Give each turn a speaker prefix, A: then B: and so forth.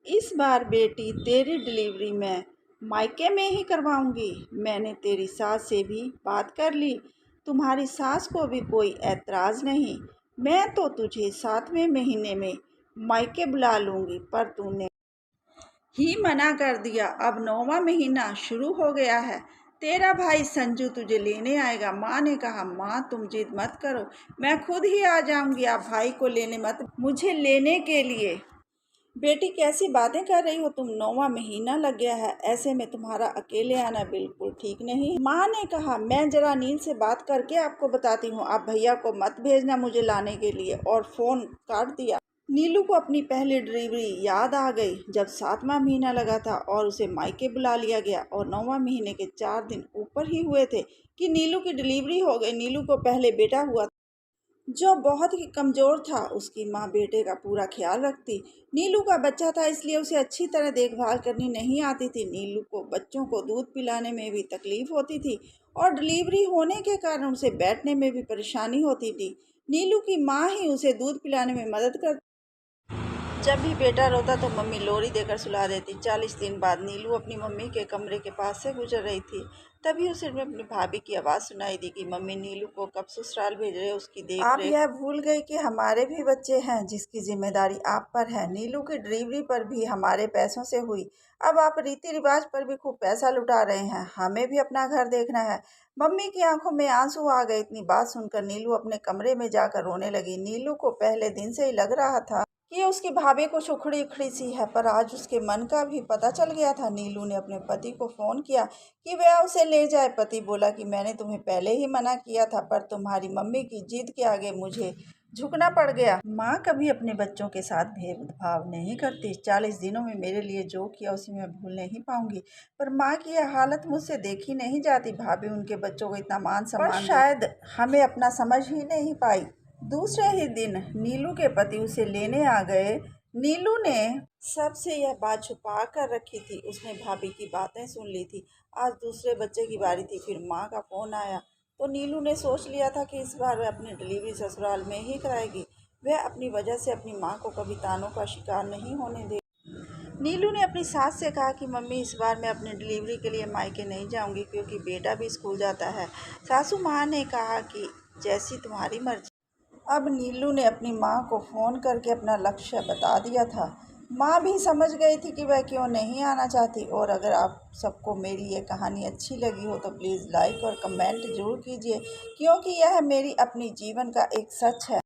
A: इस बार बेटी तेरी डिलीवरी मैं मायके में ही करवाऊंगी। मैंने तेरी सास से भी बात कर ली, तुम्हारी सास को भी कोई एतराज़ नहीं। मैं तो तुझे 7वें महीने में मायके बुला लूँगी, पर तूने ही मना कर दिया। अब 9वां महीना शुरू हो गया है, तेरा भाई संजू तुझे लेने आएगा। माँ ने कहा, माँ तुम जिद मत करो, मैं खुद ही आ जाऊंगी, आप भाई को लेने मत, मुझे लेने के लिए। बेटी कैसी बातें कर रही हो तुम, 9वां महीना लग गया है, ऐसे में तुम्हारा अकेले आना बिल्कुल ठीक नहीं। माँ ने कहा, मैं जरा नील से बात करके आपको बताती हूँ, आप भैया को मत भेजना मुझे लाने के लिए, और फ़ोन काट दिया। नीलू को अपनी पहली डिलीवरी याद आ गई, जब 7वां महीना लगा था और उसे मायके बुला लिया गया, और 9वां महीने के 4 दिन ऊपर ही हुए थे कि नीलू की डिलीवरी हो गई। नीलू को पहले बेटा हुआ जो बहुत ही कमज़ोर था। उसकी माँ बेटे का पूरा ख्याल रखती। नीलू का बच्चा था, इसलिए उसे अच्छी तरह देखभाल करनी नहीं आती थी। नीलू को बच्चों को दूध पिलाने में भी तकलीफ होती थी, और डिलीवरी होने के कारण उसे बैठने में भी परेशानी होती थी। नीलू की माँ ही उसे दूध पिलाने में मदद कर। जब भी बेटा रोता तो मम्मी लोरी देकर सुला देती। 40 दिन बाद नीलू अपनी मम्मी के कमरे के पास से गुजर रही थी, तभी उसे अपनी भाभी की आवाज़ सुनाई दी कि मम्मी नीलू को कब ससुराल भेज रहे, उसकी देख आप यह भूल गई कि हमारे भी बच्चे हैं, जिसकी जिम्मेदारी आप पर है। नीलू की डिलीवरी पर भी हमारे पैसों से हुई, अब आप रीति रिवाज पर भी खूब पैसा लुटा रहे हैं, हमें भी अपना घर देखना है। मम्मी की आंखों में आंसू आ गए। इतनी बात सुनकर नीलू अपने कमरे में जाकर रोने लगी। नीलू को पहले दिन से ही लग रहा था कि उसकी भाभी कुछ उखड़ी उखड़ी सी है, पर आज उसके मन का भी पता चल गया था। नीलू ने अपने पति को फ़ोन किया कि वह उसे ले जाए। पति बोला कि मैंने तुम्हें पहले ही मना किया था, पर तुम्हारी मम्मी की जिद के आगे मुझे झुकना पड़ गया। माँ कभी अपने बच्चों के साथ भेदभाव नहीं करती। 40 दिनों में मेरे लिए जो किया उसे मैं भूल नहीं पाऊंगी, पर माँ की यह हालत मुझसे देखी नहीं जाती। भाभी उनके बच्चों को इतना मान सम्मान शायद हमें अपना समझ ही नहीं पाई। दूसरे ही दिन नीलू के पति उसे लेने आ गए। नीलू ने सबसे यह बात छुपा कर रखी थी, उसने भाभी की बातें सुन ली थी। आज दूसरे बच्चे की बारी थी, फिर माँ का फ़ोन आया, तो नीलू ने सोच लिया था कि इस बार वह अपनी डिलीवरी ससुराल में ही कराएगी। वह अपनी वजह से अपनी माँ को कभी तानों का शिकार नहीं होने दे। नीलू ने अपनी सास से कहा कि मम्मी इस बार मैं अपनी डिलीवरी के लिए मायके नहीं जाऊंगी, क्योंकि बेटा भी स्कूल जाता है। सासू माँ ने कहा कि जैसी तुम्हारी मर्जी। अब नीलू ने अपनी माँ को फ़ोन करके अपना लक्ष्य बता दिया था। माँ भी समझ गई थी कि वह क्यों नहीं आना चाहती। और अगर आप सबको मेरी ये कहानी अच्छी लगी हो तो प्लीज़ लाइक और कमेंट ज़रूर कीजिए, क्योंकि यह मेरी अपनी जीवन का एक सच है।